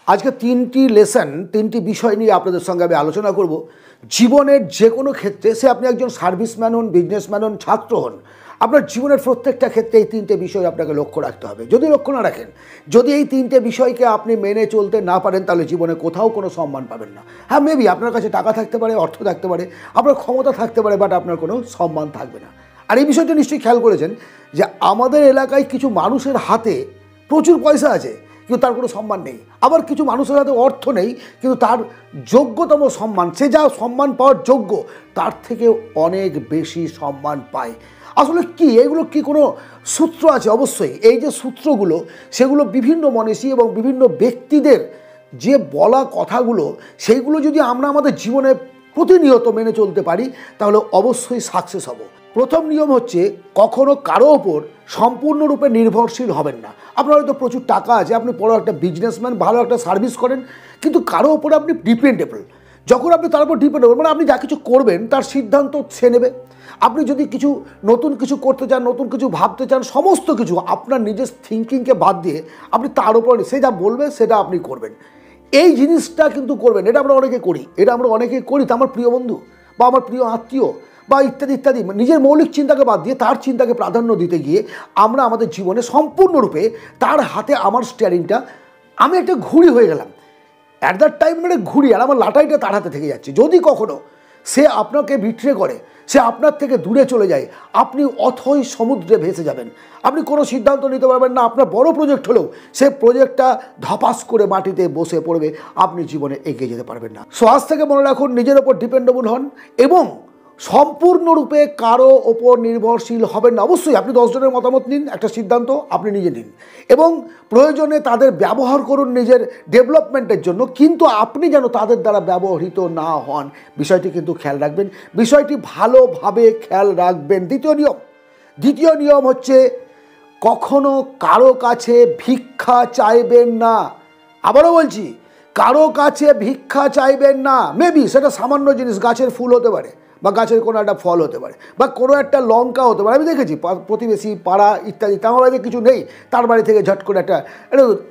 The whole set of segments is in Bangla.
আজকে তিনটি লেসন তিনটি বিষয় নিয়ে আপনাদের সঙ্গে আমি আলোচনা করব। জীবনের যে কোনো ক্ষেত্রে, সে আপনি একজন সার্ভিসম্যান হন, বিজনেসম্যান হন, ছাত্র হন, আপনার জীবনের প্রত্যেকটা ক্ষেত্রে এই তিনটে বিষয় আপনাকে লক্ষ্য রাখতে হবে। যদি লক্ষ্য না রাখেন, যদি এই তিনটে বিষয়কে আপনি মেনে চলতে না পারেন, তাহলে জীবনে কোথাও কোনো সম্মান পাবেন না। হ্যাঁ, মেবি আপনার কাছে টাকা থাকতে পারে, অর্থ থাকতে পারে, আপনার ক্ষমতা থাকতে পারে, বাট আপনার কোনো সম্মান থাকবে না। আর এই বিষয়টা নিশ্চয়ই খেয়াল করেছেন যে আমাদের এলাকায় কিছু মানুষের হাতে প্রচুর পয়সা আছে, কিন্তু তার কোনো সম্মান নেই। আবার কিছু মানুষের হাতে অর্থ নেই, কিন্তু তার যোগ্যতম সম্মান, সে যা সম্মান পাওয়ার যোগ্য তার থেকে অনেক বেশি সম্মান পায়। আসলে কি এগুলো কি কোনো সূত্র আছে? অবশ্যই এই যে সূত্রগুলো, সেগুলো বিভিন্ন মনীষী এবং বিভিন্ন ব্যক্তিদের যে বলা কথাগুলো, সেইগুলো যদি আমরা আমাদের জীবনে প্রতিনিয়ত মেনে চলতে পারি, তাহলে অবশ্যই সাকসেস হব। প্রথম নিয়ম হচ্ছে, কখনো কারো ওপর সম্পূর্ণরূপে নির্ভরশীল হবেন না। আপনার হয়তো প্রচুর টাকা আছে, আপনি বড় একটা বিজনেসম্যান, ভালো একটা সার্ভিস করেন, কিন্তু কারো ওপরে আপনি ডিপেন্ডেবল। যখন আপনি তার উপর ডিপেন্ডেবল, মানে আপনি যা কিছু করবেন তার সিদ্ধান্ত সে নেবে। আপনি যদি নতুন কিছু করতে চান, নতুন কিছু ভাবতে চান, সমস্ত কিছু আপনার নিজের থিঙ্কিংকে বাদ দিয়ে আপনি তার উপর, সে যা বলবে সেটা আপনি করবেন। এই জিনিসটা কিন্তু করবেন। এটা আমরা অনেকে করি, তা আমার প্রিয় বন্ধু বা আমার প্রিয় আত্মীয় বা ইত্যাদি ইত্যাদি, নিজের মৌলিক চিন্তাকে বাদ দিয়ে তার চিন্তাকে প্রাধান্য দিতে গিয়ে আমরা আমাদের জীবনে সম্পূর্ণরূপে তার হাতে আমার স্টিয়ারিংটা, আমি একটা ঘুড়ি হয়ে গেলাম। অ্যাট দ্যাট টাইম মানে ঘুড়ি, আর আমার লাটাইটা তার হাতে থেকে যাচ্ছে। যদি কখনো সে আপনাকে বিট্রে করে, সে আপনার থেকে দূরে চলে যায়, আপনি অথই সমুদ্রে ভেসে যাবেন। আপনি কোনো সিদ্ধান্ত নিতে পারবেন না। আপনার বড় প্রজেক্ট হলেও সে প্রজেক্টটা ধপাস করে মাটিতে বসে পড়বে, আপনি জীবনে এগিয়ে যেতে পারবেন না। সো আজ থেকে মনে রাখুন, নিজের ওপর ডিপেন্ডেবল হন এবং সম্পূর্ণরূপে কারো ওপর নির্ভরশীল হবেন না। অবশ্যই আপনি 10 জনের মতামত নিন, একটা সিদ্ধান্ত আপনি নিজে নিন এবং প্রয়োজনে তাদের ব্যবহার করুন নিজের ডেভেলপমেন্টের জন্য, কিন্তু আপনি যেন তাদের দ্বারা ব্যবহৃত না হন, বিষয়টি কিন্তু খেয়াল রাখবেন। বিষয়টি ভালোভাবে খেয়াল রাখবেন। দ্বিতীয় নিয়ম হচ্ছে, কখনো কারো কাছে ভিক্ষা চাইবেন না। আবারও বলছি, কারো কাছে ভিক্ষা চাইবেন না। মেবি সেটা সামান্য জিনিস, গাছের ফুল হতে পারে, বা গাছের কোনো একটা ফল হতে পারে, বা কোনো একটা লঙ্কা হতে পারে। আমি দেখেছি প্রতিবেশী, পাড়া ইত্যাদি, তার বাড়িতে কিছু নেই, তার বাড়ি থেকে ঝট করে একটা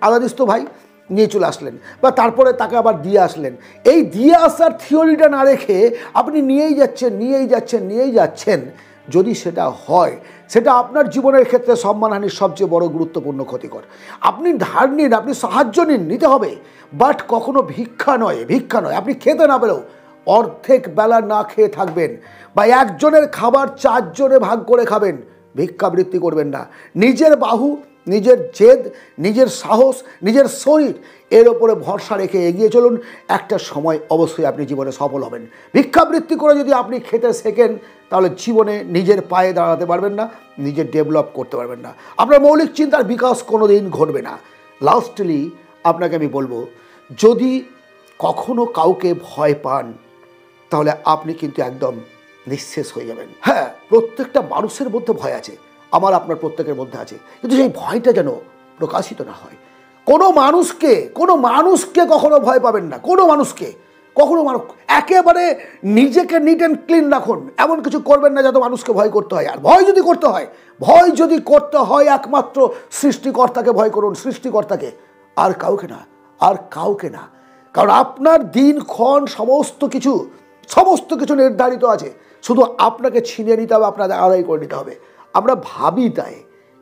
আদা দিস তো ভাই, নিয়ে চলে আসলেন, বা তারপরে তাকে আবার দিয়ে আসলেন। এই দিয়ে আসার থিওরিটা না রেখে আপনি নিয়েই যাচ্ছেন। যদি সেটা হয়, সেটা আপনার জীবনের ক্ষেত্রে সম্মানহানির সবচেয়ে বড় গুরুত্বপূর্ণ ক্ষতিকর। আপনি ধার নিন, আপনি সাহায্য নিতে হবে, বাট কখনো ভিক্ষা নয়। আপনি খেতে না পেলেও অর্ধেক বেলা না খেয়ে থাকবেন, বা একজনের খাবার 4 জনে ভাগ করে খাবেন। ভিক্ষাবৃত্তি করবেন না। নিজের বাহু, নিজের জেদ, নিজের সাহস, নিজের শরীর, এর ওপরে ভরসা রেখে এগিয়ে চলুন। একটা সময় অবশ্যই আপনি জীবনে সফল হবেন। ভিক্ষাবৃত্তি করে যদি আপনি খেতে শেখেন, তাহলে জীবনে নিজের পায়ে দাঁড়াতে পারবেন না, নিজের ডেভেলপ করতে পারবেন না, আপনার মৌলিক চিন্তার বিকাশ কোনোদিন ঘটবে না। লাস্টলি আপনাকে আমি বলবো, যদি কখনো কাউকে ভয় পান, তাহলে আপনি কিন্তু একদম নিঃশেষ হয়ে যাবেন। হ্যাঁ, প্রত্যেকটা মানুষের মধ্যে ভয় আছে, আমার আপনার প্রত্যেকের মধ্যে আছে, কিন্তু সেই ভয়টা যেন প্রকাশিত না হয়। কোনো মানুষকে কখনো ভয় পাবেন না। একেবারে নিজেকে নিট অ্যান্ড ক্লিন রাখুন। এমন কিছু করবেন না যাতে মানুষকে ভয় করতে হয়। আর ভয় যদি করতে হয় একমাত্র সৃষ্টিকর্তাকে ভয় করুন, সৃষ্টিকর্তাকে, আর কাউকে না। কারণ আপনার দিনক্ষণ সমস্ত কিছু নির্ধারিত আছে, শুধু আপনাকে ছিনিয়ে নিতে হবে, আপনাদের আদায় করে নিতে হবে। আমরা ভাবি তাই,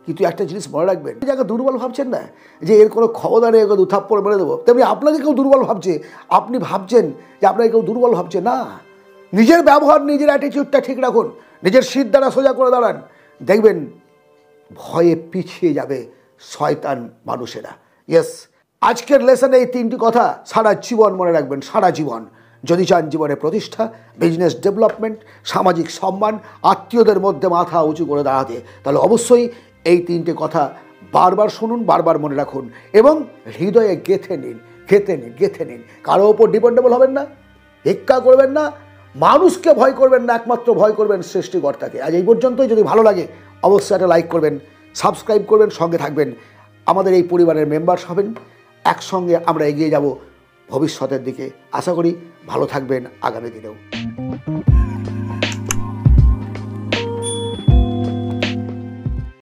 কিন্তু একটা জিনিস মনে রাখবেন, যাকে দুর্বল ভাবছেন না, যে এর কোনো ক্ষমতা নেই, একে 2 থাপ্পড় মেরে দেবো, তেমনি আপনাকে কেউ দুর্বল ভাবছে, আপনি ভাবছেন যে আপনাকে কেউ দুর্বল ভাবছে না। নিজের ব্যবহার, নিজের অ্যাটিটিউডটা ঠিক রাখুন, নিজের শির দ্বারা সোজা করে দাঁড়ান, দেখবেন ভয়ে পিছিয়ে যাবে শয়তান মানুষেরা। ইয়েস, আজকের লেসনে এই 3টি কথা সারা জীবন মনে রাখবেন, সারা জীবন। যদি চান জীবনে প্রতিষ্ঠা, বিজনেস ডেভেলপমেন্ট, সামাজিক সম্মান, আত্মীয়দের মধ্যে মাথা উঁচু করে দাঁড়াতে, তাহলে অবশ্যই এই 3টে কথা বারবার শুনুন, বারবার মনে রাখুন এবং হৃদয়ে গেঁথে নিন। কারো ওপর ডিপেন্ডেবল হবেন না, ভিক্ষা করবেন না, মানুষকে ভয় করবেন না, একমাত্র ভয় করবেন সৃষ্টিকর্তাকে। আজ এই পর্যন্তই। যদি ভালো লাগে অবশ্যই একটা লাইক করবেন, সাবস্ক্রাইব করবেন, সঙ্গে থাকবেন, আমাদের এই পরিবারের মেম্বার্স হবেন। একসঙ্গে আমরা এগিয়ে যাব ভবিষ্যতের দিকে। আশা করি ভালো থাকবেন আগামী দিনেও।